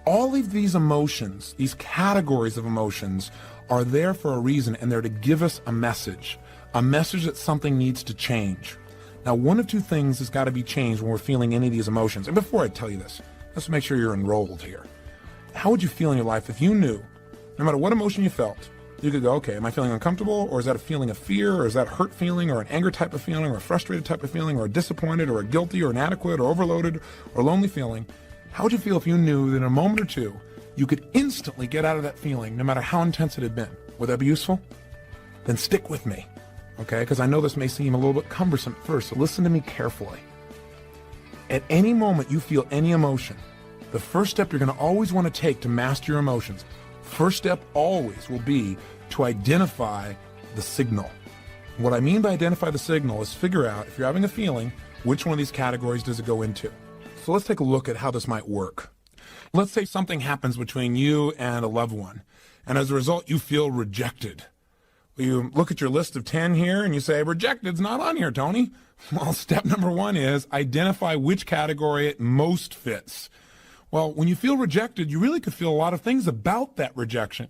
All of these emotions, these categories of emotions, are there for a reason, and they're to give us a message that something needs to change. Now, one of two things has got to be changed when we're feeling any of these emotions. And before I tell you this, let's make sure you're enrolled here. How would you feel in your life if you knew, no matter what emotion you felt, you could go, okay, am I feeling uncomfortable, or is that a feeling of fear, or is that a hurt feeling, or an anger type of feeling, or a frustrated type of feeling, or a disappointed, or a guilty, or inadequate, or overloaded, or lonely feeling? How would you feel if you knew that in a moment or two, you could instantly get out of that feeling, no matter how intense it had been? Would that be useful? Then stick with me, okay? Because I know this may seem a little bit cumbersome at first, so listen to me carefully. At any moment you feel any emotion, the first step you're going to always want to take to master your emotions, first step always will be to identify the signal. What I mean by identify the signal is figure out, if you're having a feeling, which one of these categories does it go into. So let's take a look at how this might work. Let's say something happens between you and a loved one, and as a result, you feel rejected. You look at your list of 10 here, and you say, rejected's not on here, Tony. Well, step number one is identify which category it most fits. Well, when you feel rejected, you really could feel a lot of things about that rejection.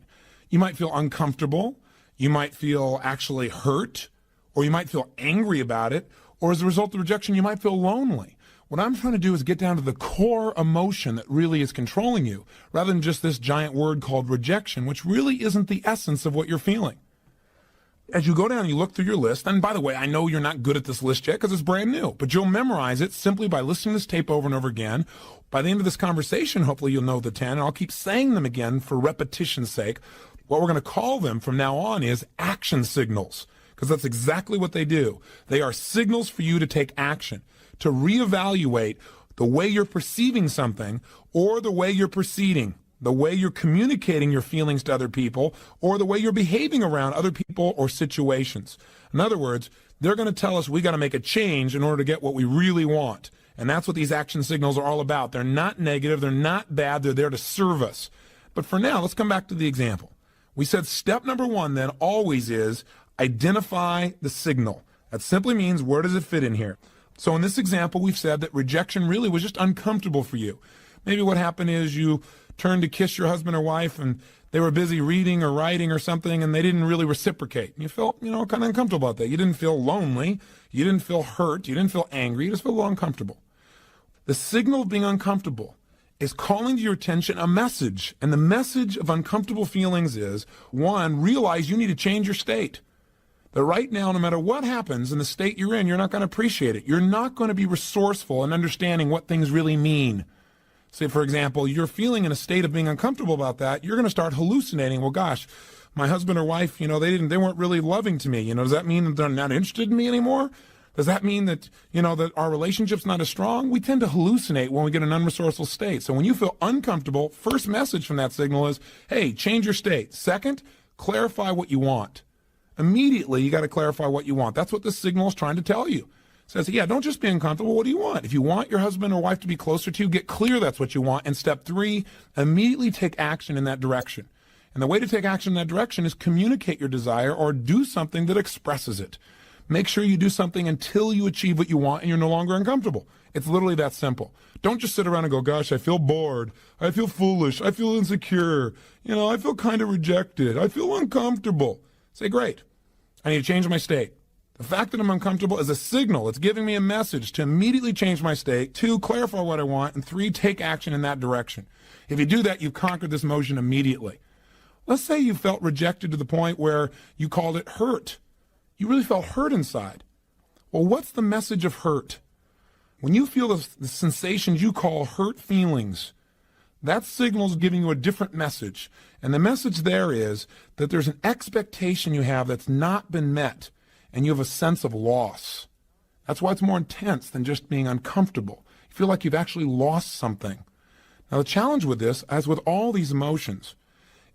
You might feel uncomfortable, you might feel actually hurt, or you might feel angry about it, or as a result of the rejection, you might feel lonely. What I'm trying to do is get down to the core emotion that really is controlling you, rather than just this giant word called rejection, which really isn't the essence of what you're feeling. As you go down and you look through your list, and by the way, I know you're not good at this list yet because it's brand new, but you'll memorize it simply by listening to this tape over and over again. By the end of this conversation, hopefully you'll know the 10, and I'll keep saying them again for repetition's sake. What we're going to call them from now on is action signals, because that's exactly what they do. They are signals for you to take action, to reevaluate the way you're perceiving something, or the way you're proceeding, the way you're communicating your feelings to other people, or the way you're behaving around other people or situations. In other words, they're going to tell us we got to make a change in order to get what we really want. And that's what these action signals are all about. They're not negative, they're not bad, they're there to serve us. But for now, let's come back to the example. We said step number one then always is identify the signal. That simply means, where does it fit in here? So in this example, we've said that rejection really was just uncomfortable for you. Maybe what happened is you turned to kiss your husband or wife, and they were busy reading or writing or something, and they didn't really reciprocate. You felt, kind of uncomfortable about that. You didn't feel lonely. You didn't feel hurt. You didn't feel angry. You just felt a little uncomfortable. The signal of being uncomfortable is calling to your attention a message. And the message of uncomfortable feelings is, one, realize you need to change your state. That right now, no matter what happens in the state you're in, you're not going to appreciate it. You're not going to be resourceful in understanding what things really mean. Say, for example, you're feeling in a state of being uncomfortable about that. You're going to start hallucinating. Well, gosh, my husband or wife, they weren't really loving to me. Does that mean that they're not interested in me anymore? Does that mean that, that our relationship's not as strong? We tend to hallucinate when we get in an unresourceful state. So when you feel uncomfortable, first message from that signal is, hey, change your state. Second, clarify what you want. Immediately, you got to clarify what you want. That's what this signal is trying to tell you. It says, yeah, don't just be uncomfortable. What do you want? If you want your husband or wife to be closer to you, get clear that's what you want. And step three, immediately take action in that direction. And the way to take action in that direction is communicate your desire or do something that expresses it. Make sure you do something until you achieve what you want and you're no longer uncomfortable. It's literally that simple. Don't just sit around and go, gosh, I feel bored. I feel foolish. I feel insecure. I feel kind of rejected. I feel uncomfortable. Say, great, I need to change my state. The fact that I'm uncomfortable is a signal. It's giving me a message to immediately change my state. 2, clarify what I want. And 3, take action in that direction. If you do that, you've conquered this emotion immediately. Let's say you felt rejected to the point where you called it hurt. You really felt hurt inside. Well, what's the message of hurt? When you feel the sensations you call hurt feelings, that signal is giving you a different message. And the message there is that there's an expectation you have that's not been met, and you have a sense of loss. That's why it's more intense than just being uncomfortable. You feel like you've actually lost something. Now, the challenge with this, as with all these emotions,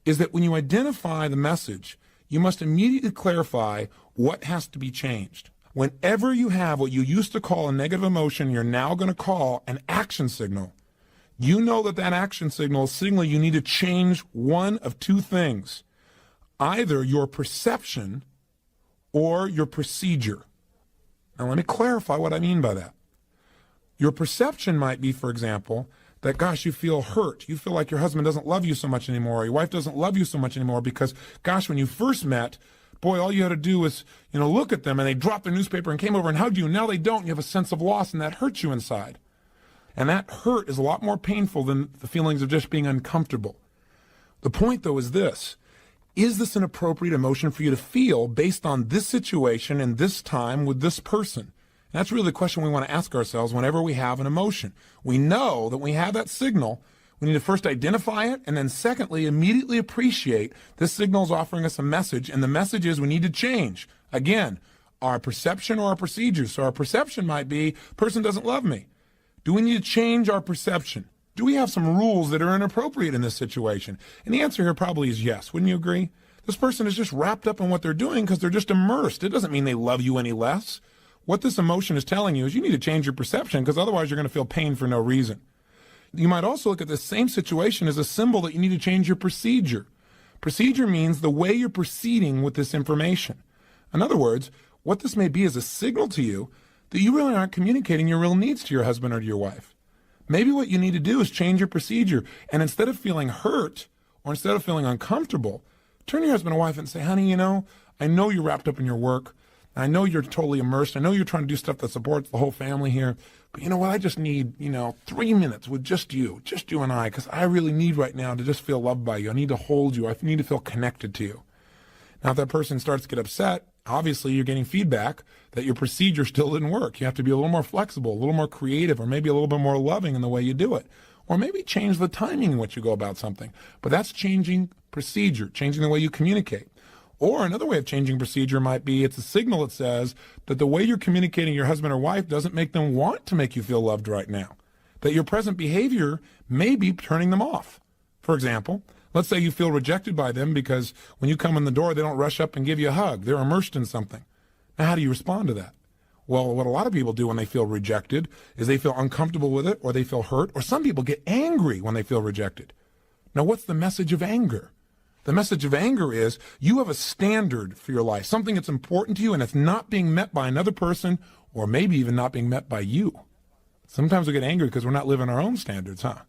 is that when you identify the message, you must immediately clarify what has to be changed. Whenever you have what you used to call a negative emotion, you're now going to call an action signal. You know that action signal is signaling you need to change one of two things. Either your perception or your procedure. Now let me clarify what I mean by that. Your perception might be, for example, that, gosh, you feel hurt. You feel like your husband doesn't love you so much anymore, or your wife doesn't love you so much anymore because, gosh, when you first met, boy, all you had to do was, look at them and they dropped their newspaper and came over and hugged you. And now they don't. And you have a sense of loss, and that hurts you inside. And that hurt is a lot more painful than the feelings of just being uncomfortable. The point, though, is this. Is this an appropriate emotion for you to feel based on this situation and this time with this person? And that's really the question we want to ask ourselves whenever we have an emotion. We know that when we have that signal, we need to first identify it, and then secondly, immediately appreciate this signal is offering us a message, and the message is we need to change. Again, our perception or our procedure. So our perception might be, person doesn't love me. Do we need to change our perception? Do we have some rules that are inappropriate in this situation? And the answer here probably is yes. Wouldn't you agree? This person is just wrapped up in what they're doing because they're just immersed. It doesn't mean they love you any less. What this emotion is telling you is you need to change your perception, because otherwise you're going to feel pain for no reason. You might also look at this same situation as a symbol that you need to change your procedure. Procedure means the way you're proceeding with this information. In other words, what this may be is a signal to you that you really aren't communicating your real needs to your husband or to your wife. Maybe what you need to do is change your procedure, and instead of feeling hurt or instead of feeling uncomfortable, turn to your husband or wife and say, honey, I know you're wrapped up in your work. I know you're totally immersed. I know you're trying to do stuff that supports the whole family here. But you know what? I just need, 3 minutes with just you and I, because I really need right now to just feel loved by you. I need to hold you. I need to feel connected to you. Now, if that person starts to get upset, obviously you're getting feedback that your procedure still didn't work. You have to be a little more flexible, a little more creative, or maybe a little bit more loving in the way you do it. Or maybe change the timing in which you go about something. But that's changing procedure, changing the way you communicate. Or another way of changing procedure might be it's a signal that says that the way you're communicating your husband or wife doesn't make them want to make you feel loved right now. That your present behavior may be turning them off. For example, let's say you feel rejected by them because when you come in the door, they don't rush up and give you a hug. They're immersed in something. Now, how do you respond to that? Well, what a lot of people do when they feel rejected is they feel uncomfortable with it, or they feel hurt, or some people get angry when they feel rejected. Now, what's the message of anger? The message of anger is you have a standard for your life, something that's important to you, and it's not being met by another person, or maybe even not being met by you. Sometimes we get angry because we're not living our own standards, huh?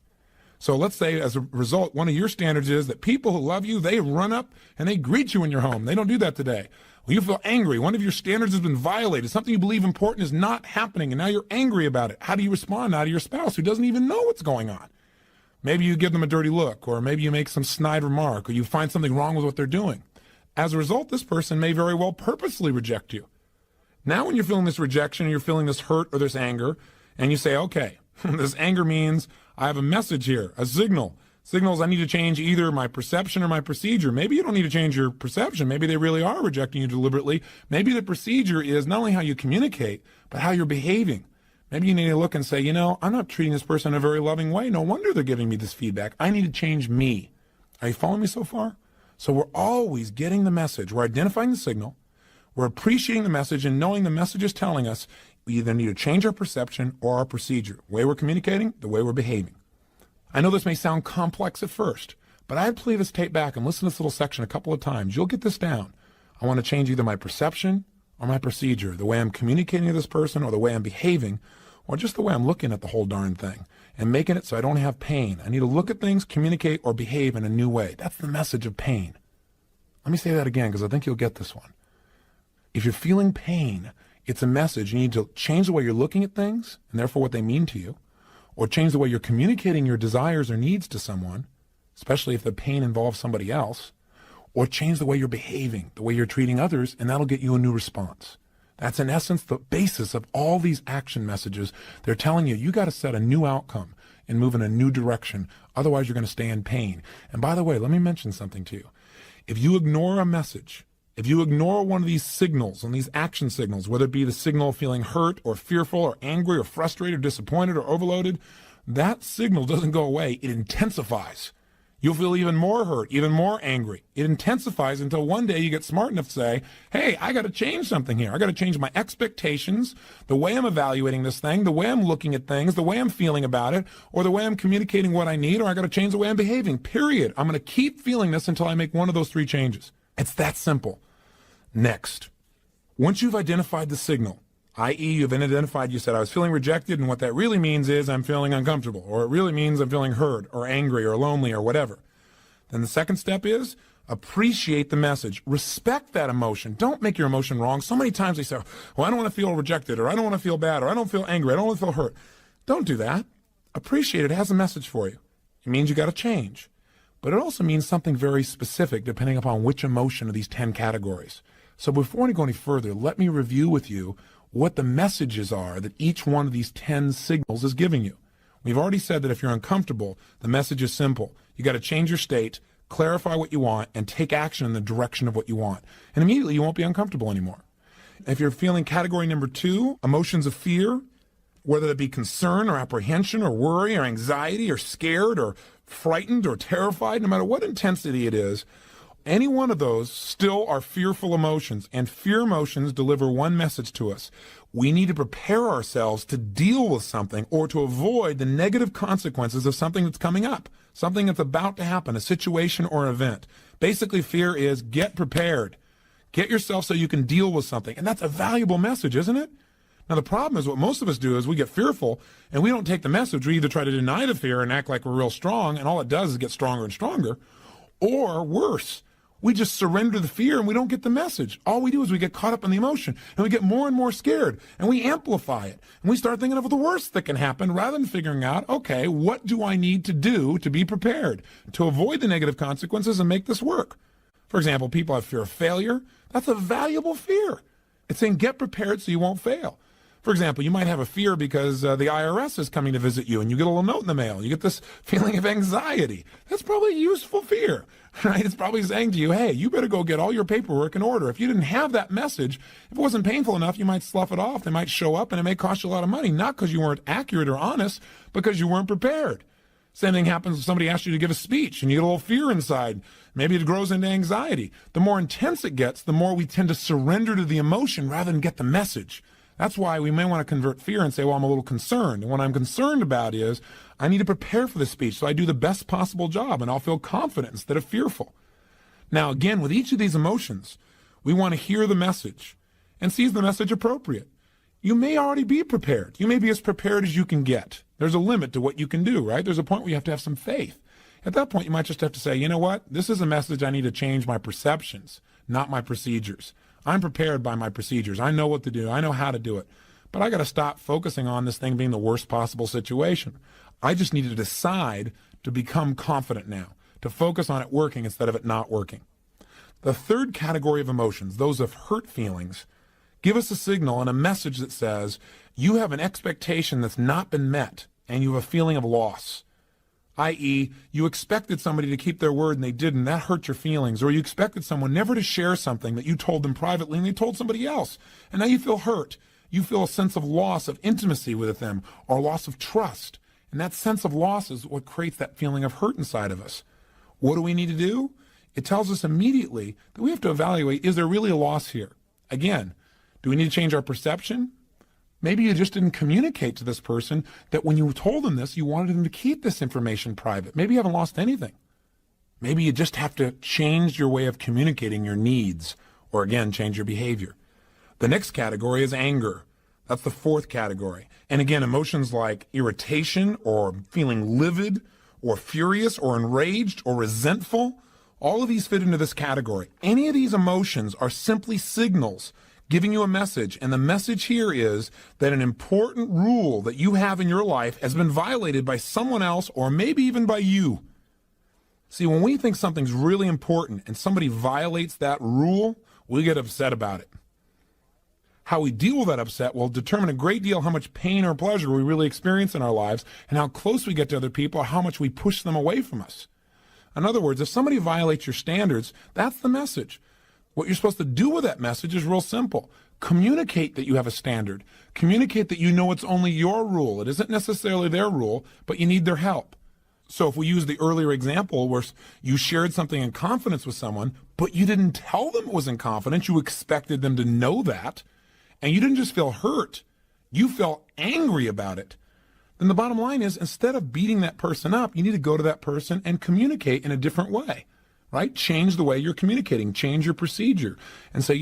So let's say as a result, one of your standards is that people who love you, they run up and they greet you in your home. They don't do that today. Well, you feel angry. One of your standards has been violated. Something you believe important is not happening, and now you're angry about it. How do you respond now to your spouse who doesn't even know what's going on? Maybe you give them a dirty look, or maybe you make some snide remark, or you find something wrong with what they're doing. As a result, this person may very well purposely reject you. Now when you're feeling this rejection, you're feeling this hurt or this anger, and you say, okay, this anger means I have a message here, a signal. Signals I need to change either my perception or my procedure. Maybe you don't need to change your perception. Maybe they really are rejecting you deliberately. Maybe the procedure is not only how you communicate, but how you're behaving. Maybe you need to look and say, I'm not treating this person in a very loving way. No wonder they're giving me this feedback. I need to change me. Are you following me so far? So we're always getting the message. We're identifying the signal. We're appreciating the message and knowing the message is telling us we either need to change our perception or our procedure. The way we're communicating, the way we're behaving. I know this may sound complex at first, but I'd play this tape back and listen to this little section a couple of times. You'll get this down. I want to change either my perception or my procedure, the way I'm communicating to this person or the way I'm behaving, or just the way I'm looking at the whole darn thing and making it so I don't have pain. I need to look at things, communicate, or behave in a new way. That's the message of pain. Let me say that again because I think you'll get this one. If you're feeling pain, it's a message. You need to change the way you're looking at things and therefore what they mean to you, or change the way you're communicating your desires or needs to someone, especially if the pain involves somebody else, or change the way you're behaving, the way you're treating others, and that'll get you a new response. That's in essence the basis of all these action messages. They're telling you, you got to set a new outcome and move in a new direction. Otherwise, you're going to stay in pain. And by the way, let me mention something to you. If you ignore a message, if you ignore one of these signals and these action signals, whether it be the signal of feeling hurt or fearful or angry or frustrated or disappointed or overloaded, that signal doesn't go away. It intensifies. You'll feel even more hurt, even more angry. It intensifies until one day you get smart enough to say, hey, I got to change something here. I got to change my expectations, the way I'm evaluating this thing, the way I'm looking at things, the way I'm feeling about it, or the way I'm communicating what I need, or I got to change the way I'm behaving, period. I'm going to keep feeling this until I make one of those three changes. It's that simple. Next, once you've identified the signal, i.e. you've identified, you said, I was feeling rejected, and what that really means is I'm feeling uncomfortable, or it really means I'm feeling hurt or angry or lonely or whatever. Then the second step is appreciate the message. Respect that emotion. Don't make your emotion wrong. So many times they say, well, I don't want to feel rejected, or I don't want to feel bad, or I don't feel angry, I don't want to feel hurt. Don't do that. Appreciate it. It has a message for you. It means you got to change. But it also means something very specific depending upon which emotion of these 10 categories. So before we go any further, let me review with you what the messages are that each one of these 10 signals is giving you. We've already said that if you're uncomfortable, the message is simple. You got to change your state, clarify what you want, and take action in the direction of what you want. And immediately you won't be uncomfortable anymore. If you're feeling category number 2, emotions of fear, whether it be concern or apprehension or worry or anxiety or scared or frightened or terrified, no matter what intensity it is, any one of those still are fearful emotions, and fear emotions deliver one message to us. We need to prepare ourselves to deal with something or to avoid the negative consequences of something that's coming up, something that's about to happen, a situation or an event. Basically, fear is get prepared. Get yourself so you can deal with something. And that's a valuable message, isn't it? Now, the problem is what most of us do is we get fearful and we don't take the message. We either try to deny the fear and act like we're real strong, and all it does is get stronger and stronger, or worse, we just surrender the fear and we don't get the message. All we do is we get caught up in the emotion and we get more and more scared and we amplify it. And we start thinking of the worst that can happen rather than figuring out, okay, what do I need to do to be prepared to avoid the negative consequences and make this work? For example, people have fear of failure. That's a valuable fear. It's saying get prepared so you won't fail. For example, you might have a fear because the IRS is coming to visit you and you get a little note in the mail. You get this feeling of anxiety. That's probably a useful fear, right? It's probably saying to you, hey, you better go get all your paperwork in order. If you didn't have that message, if it wasn't painful enough, you might slough it off. They might show up and it may cost you a lot of money, not because you weren't accurate or honest, because you weren't prepared. Same thing happens if somebody asks you to give a speech and you get a little fear inside. Maybe it grows into anxiety. The more intense it gets, the more we tend to surrender to the emotion rather than get the message. That's why we may want to convert fear and say, well, I'm a little concerned. And what I'm concerned about is I need to prepare for the speech so I do the best possible job and I'll feel confident instead of fearful. Now, again, with each of these emotions, we want to hear the message and see is the message appropriate. You may already be prepared. You may be as prepared as you can get. There's a limit to what you can do, right? There's a point where you have to have some faith. At that point, you might just have to say, you know what? This is a message I need to change my perceptions, not my procedures. I'm prepared by my procedures. I know what to do. I know how to do it. But I got to stop focusing on this thing being the worst possible situation. I just need to decide to become confident now, to focus on it working instead of it not working. The third category of emotions, those of hurt feelings, give us a signal and a message that says you have an expectation that's not been met and you have a feeling of loss. I.e., you expected somebody to keep their word and they didn't. That hurt your feelings. Or you expected someone never to share something that you told them privately and they told somebody else. And now you feel hurt. You feel a sense of loss of intimacy with them or loss of trust. And that sense of loss is what creates that feeling of hurt inside of us. What do we need to do? It tells us immediately that we have to evaluate, is there really a loss here? Again, do we need to change our perception? Maybe you just didn't communicate to this person that when you told them this, you wanted them to keep this information private. Maybe you haven't lost anything. Maybe you just have to change your way of communicating your needs, or again, change your behavior. The next category is anger. That's the fourth category. And again, emotions like irritation or feeling livid or furious or enraged or resentful, all of these fit into this category. Any of these emotions are simply signals giving you a message, and the message here is that an important rule that you have in your life has been violated by someone else or maybe even by you. See, when we think something's really important and somebody violates that rule, we get upset about it. How we deal with that upset will determine a great deal how much pain or pleasure we really experience in our lives and how close we get to other people or how much we push them away from us. In other words, if somebody violates your standards, that's the message. What you're supposed to do with that message is real simple. Communicate that you have a standard. Communicate that you know it's only your rule. It isn't necessarily their rule, but you need their help. So if we use the earlier example where you shared something in confidence with someone, but you didn't tell them it was in confidence, you expected them to know that, and you didn't just feel hurt, you felt angry about it, then the bottom line is instead of beating that person up, you need to go to that person and communicate in a different way. right? Change the way you're communicating, change your procedure, and say,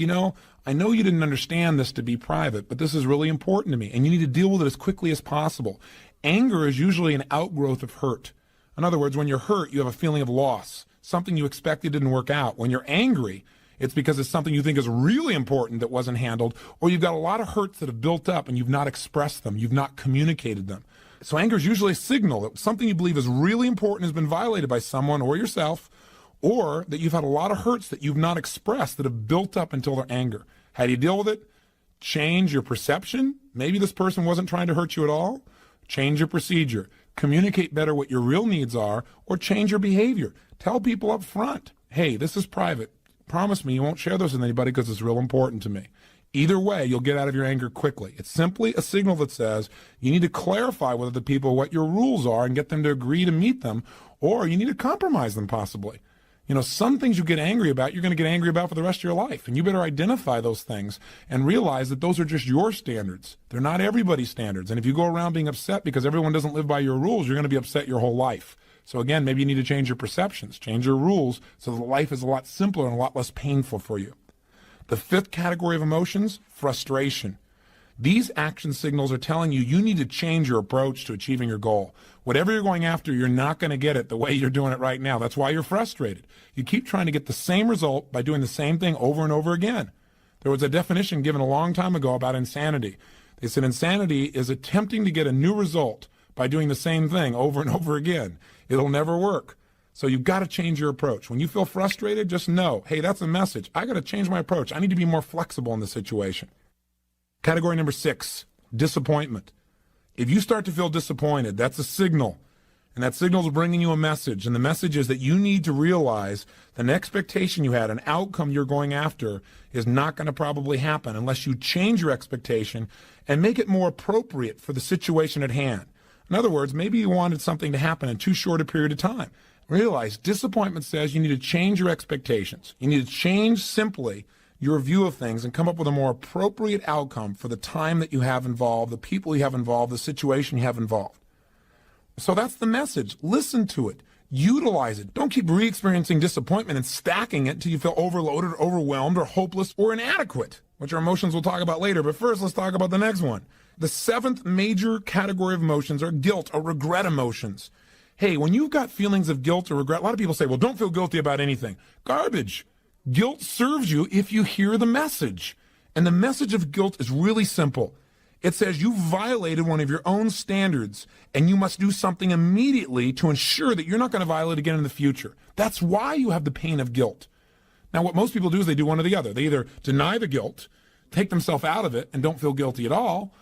I know you didn't understand this to be private, but this is really important to me, and you need to deal with it as quickly as possible. Anger is usually an outgrowth of hurt. In other words, when you're hurt, you have a feeling of loss. Something you expected didn't work out. When you're angry, it's because it's something you think is really important that wasn't handled, or you've got a lot of hurts that have built up and you've not expressed them, you've not communicated them. So anger is usually a signal that something you believe is really important has been violated by someone or yourself, or that you've had a lot of hurts that you've not expressed that have built up until their anger. How do you deal with it? Change your perception. Maybe this person wasn't trying to hurt you at all. Change your procedure. Communicate better what your real needs are, or change your behavior. Tell people up front, hey, this is private. Promise me you won't share this with anybody because it's real important to me. Either way, you'll get out of your anger quickly. It's simply a signal that says you need to clarify with the people what your rules are and get them to agree to meet them, or you need to compromise them possibly. Some things you get angry about, you're going to get angry about for the rest of your life. And you better identify those things and realize that those are just your standards. They're not everybody's standards. And if you go around being upset because everyone doesn't live by your rules, you're going to be upset your whole life. So again, maybe you need to change your perceptions, change your rules so that life is a lot simpler and a lot less painful for you. The fifth category of emotions, frustration. These action signals are telling you you need to change your approach to achieving your goal. Whatever you're going after, you're not going to get it the way you're doing it right now. That's why you're frustrated. You keep trying to get the same result by doing the same thing over and over again. There was a definition given a long time ago about insanity. They said insanity is attempting to get a new result by doing the same thing over and over again. It'll never work. So you've got to change your approach. When you feel frustrated, just know, hey, that's a message. I got to change my approach. I need to be more flexible in the situation. Category number 6, disappointment. If you start to feel disappointed, that's a signal. And that signal is bringing you a message. And the message is that you need to realize that an expectation you had, an outcome you're going after, is not going to probably happen unless you change your expectation and make it more appropriate for the situation at hand. In other words, maybe you wanted something to happen in too short a period of time. Realize disappointment says you need to change your expectations. You need to change simply your view of things and come up with a more appropriate outcome for the time that you have involved, the people you have involved, the situation you have involved. So that's the message. Listen to it. Utilize it. Don't keep re-experiencing disappointment and stacking it until you feel overloaded, or overwhelmed, or hopeless, or inadequate, which are emotions we'll talk about later. But first, let's talk about the next one. The 7th major category of emotions are guilt or regret emotions. Hey, when you've got feelings of guilt or regret, a lot of people say, well, don't feel guilty about anything. Garbage. Guilt serves you if you hear the message. And the message of guilt is really simple. It says you violated one of your own standards, and you must do something immediately to ensure that you're not going to violate again in the future. That's why you have the pain of guilt. Now, what most people do is they do one or the other. They either deny the guilt, take themselves out of it, and don't feel guilty at all,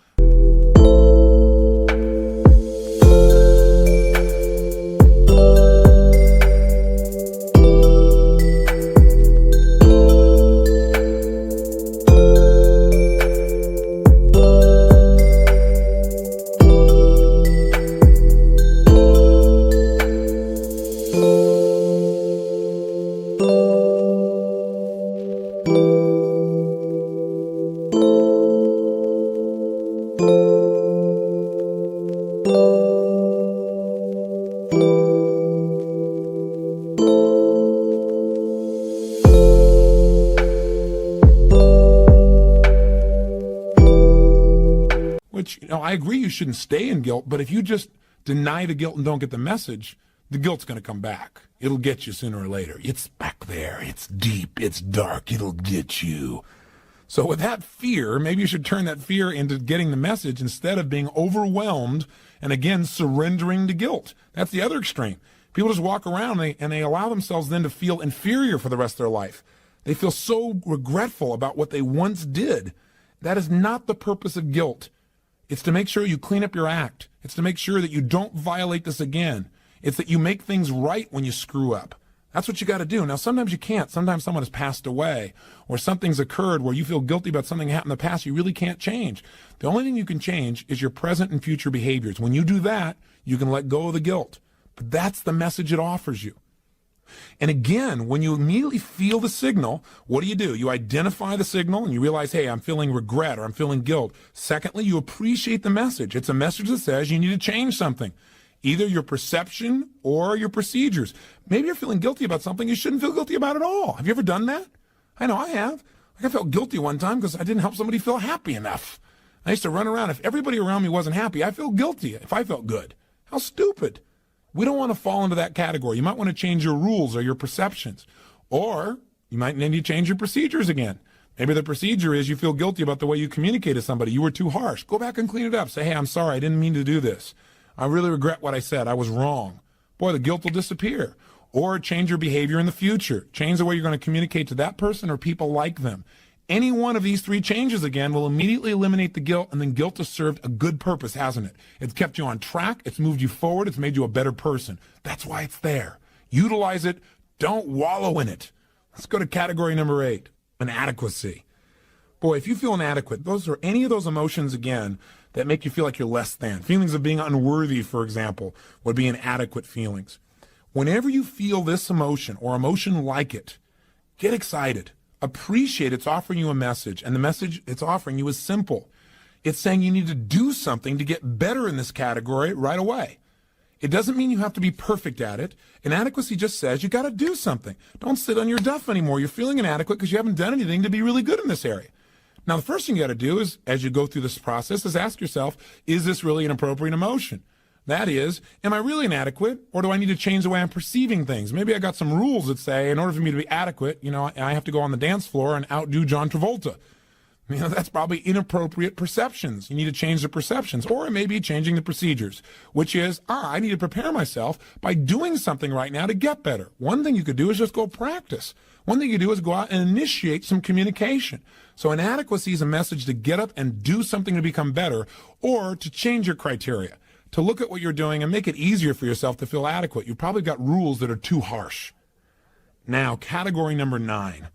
which, I agree you shouldn't stay in guilt, but if you just deny the guilt and don't get the message, the guilt's going to come back. It'll get you sooner or later. It's back there. It's deep. It's dark. It'll get you. So with that fear, maybe you should turn that fear into getting the message instead of being overwhelmed and, again, surrendering to guilt. That's the other extreme. People just walk around and they allow themselves then to feel inferior for the rest of their life. They feel so regretful about what they once did. That is not the purpose of guilt. It's to make sure you clean up your act. It's to make sure that you don't violate this again. It's that you make things right when you screw up. That's what you got to do. Now, sometimes you can't. Sometimes someone has passed away or something's occurred where you feel guilty about something that happened in the past you really can't change. The only thing you can change is your present and future behaviors. When you do that, you can let go of the guilt. But that's the message it offers you. And again, when you immediately feel the signal, what do? You identify the signal and you realize, hey, I'm feeling regret or I'm feeling guilt. Secondly, you appreciate the message. It's a message that says you need to change something. either your perception or your procedures. Maybe you're feeling guilty about something you shouldn't feel guilty about at all. Have you ever done that? I know I have. Like I felt guilty one time because I didn't help somebody feel happy enough. I used to run around. If everybody around me wasn't happy, I feel guilty if I felt good. How stupid. We don't want to fall into that category. You might want to change your rules or your perceptions. Or you might need to change your procedures again. Maybe the procedure is you feel guilty about the way you communicate to somebody. You were too harsh. Go back and clean it up. Say, hey, I'm sorry. I didn't mean to do this. I really regret what I said. I was wrong. Boy, the guilt will disappear. Or change your behavior in the future. Change the way you're going to communicate to that person or people like them. Any one of these three changes, again, will immediately eliminate the guilt, and then guilt has served a good purpose, hasn't it? It's kept you on track. It's moved you forward. It's made you a better person. That's why it's there. Utilize it. Don't wallow in it. Let's go to category number 8, inadequacy. Boy, if you feel inadequate, those are any of those emotions, again, that make you feel like you're less than. Feelings of being unworthy, for example, would be inadequate feelings. Whenever you feel this emotion or emotion like it, get excited. Appreciate it's offering you a message, and the message it's offering you is simple. It's saying you need to do something to get better in this category right away. It doesn't mean you have to be perfect at it. Inadequacy just says you got to do something. Don't sit on your duff anymore. You're feeling inadequate because you haven't done anything to be really good in this area. Now, the first thing you got to do is, as you go through this process, is ask yourself, is this really an appropriate emotion? That is, am I really inadequate, or do I need to change the way I'm perceiving things? Maybe I got some rules that say, in order for me to be adequate, I have to go on the dance floor and outdo John Travolta. That's probably inappropriate perceptions. You need to change the perceptions, or it may be changing the procedures, which is, I need to prepare myself by doing something right now to get better. One thing you could do is just go practice. One thing you do is go out and initiate some communication. So inadequacy is a message to get up and do something to become better, or to change your criteria, to look at what you're doing and make it easier for yourself to feel adequate. You've probably got rules that are too harsh. Now, category number 9.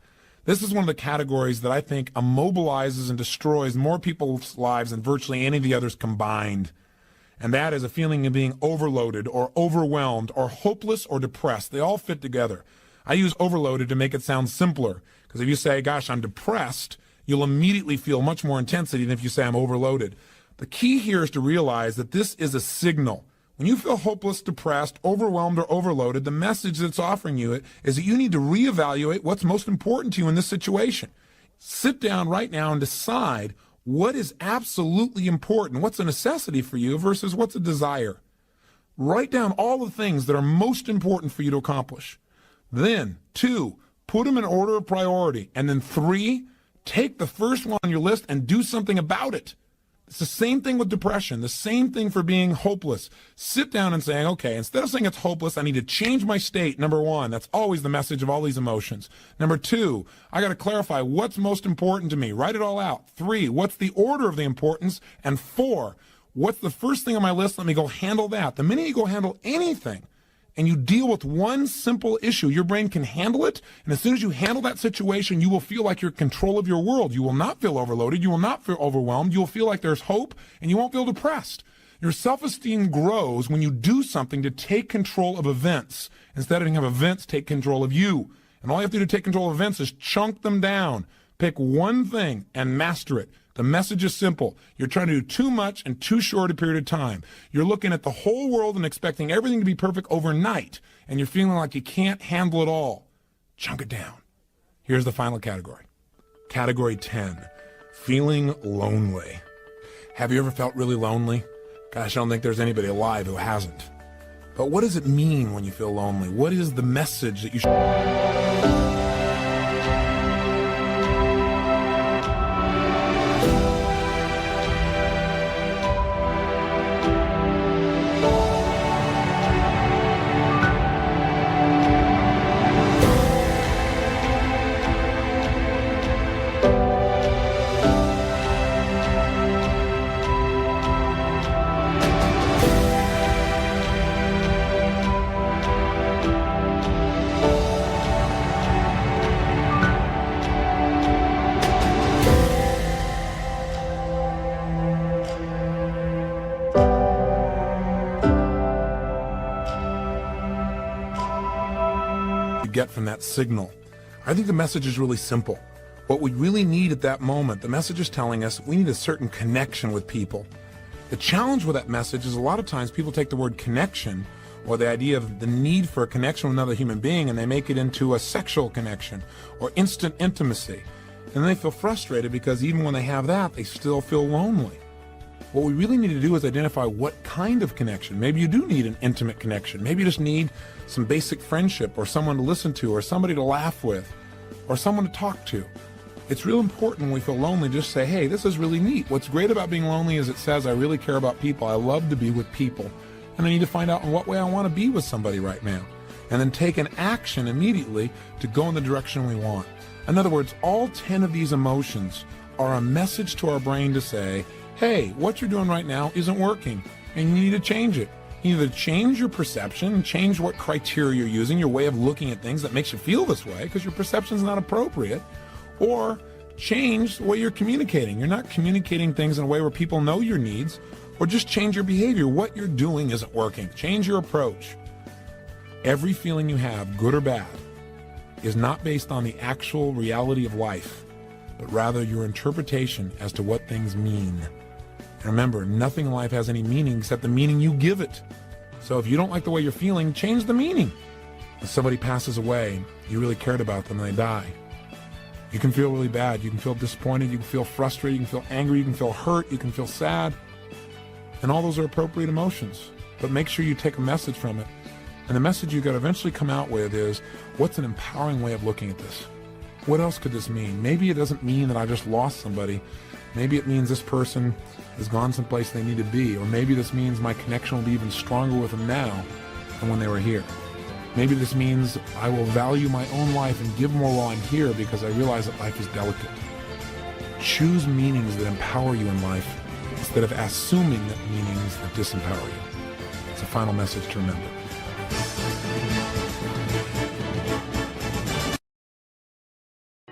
This is one of the categories that I think immobilizes and destroys more people's lives than virtually any of the others combined. And that is a feeling of being overloaded or overwhelmed or hopeless or depressed. They all fit together. I use overloaded to make it sound simpler, because if you say, gosh, I'm depressed, you'll immediately feel much more intensity than if you say I'm overloaded. The key here is to realize that this is a signal. When you feel hopeless, depressed, overwhelmed, or overloaded, the message that's offering you is that you need to reevaluate what's most important to you in this situation. Sit down right now and decide what is absolutely important, what's a necessity for you versus what's a desire. Write down all the things that are most important for you to accomplish. Then, 2, put them in order of priority. And then 3, take the first one on your list and do something about it. It's the same thing with depression, the same thing for being hopeless. Sit down and saying, okay, instead of saying it's hopeless, I need to change my state, number 1. That's always the message of all these emotions. Number 2, I got to clarify what's most important to me. Write it all out. 3, what's the order of the importance? And 4, what's the first thing on my list? Let me go handle that. The minute you go handle anything, and you deal with one simple issue, your brain can handle it, and as soon as you handle that situation, you will feel like you're in control of your world. You will not feel overloaded. You will not feel overwhelmed. You will feel like there's hope, and you won't feel depressed. Your self-esteem grows when you do something to take control of events instead of having events take control of you. And all you have to do to take control of events is chunk them down. Pick one thing and master it. The message is simple. You're trying to do too much in too short a period of time. You're looking at the whole world and expecting everything to be perfect overnight, and you're feeling like you can't handle it all. Chunk it down. Here's the final category. Category 10, feeling lonely. Have you ever felt really lonely? Gosh, I don't think there's anybody alive who hasn't. But what does it mean when you feel lonely? What is the message that you should... get from that signal. I think the message is really simple. What we really need at that moment, the message is telling us we need a certain connection with people. The challenge with that message is a lot of times people take the word connection or the idea of the need for a connection with another human being and they make it into a sexual connection or instant intimacy. And then they feel frustrated because even when they have that, they still feel lonely. What we really need to do is identify what kind of connection. Maybe you do need an intimate connection. Maybe you just need some basic friendship or someone to listen to or somebody to laugh with or someone to talk to. It's real important when we feel lonely, just say, hey, this is really neat. What's great about being lonely is it says I really care about people. I love to be with people. And I need to find out in what way I want to be with somebody right now. And then take an action immediately to go in the direction we want. In other words, all 10 of these emotions are a message to our brain to say, hey, what you're doing right now isn't working, and you need to change it. You need to change your perception, change what criteria you're using, your way of looking at things that makes you feel this way because your perception's not appropriate, or change the way you're communicating. You're not communicating things in a way where people know your needs, or just change your behavior. What you're doing isn't working. Change your approach. Every feeling you have, good or bad, is not based on the actual reality of life, but rather your interpretation as to what things mean. And remember, nothing in life has any meaning except the meaning you give it. So if you don't like the way you're feeling, change the meaning. If somebody passes away, you really cared about them and they die, you can feel really bad. You can feel disappointed. You can feel frustrated. You can feel angry. You can feel hurt. You can feel sad. And all those are appropriate emotions. But make sure you take a message from it. And the message you got to eventually come out with is, what's an empowering way of looking at this? What else could this mean? Maybe it doesn't mean that I just lost somebody. Maybe it means this person has gone someplace they need to be. Or maybe this means my connection will be even stronger with them now than when they were here. Maybe this means I will value my own life and give more while I'm here because I realize that life is delicate. Choose meanings that empower you in life instead of assuming that meanings that disempower you. It's a final message to remember.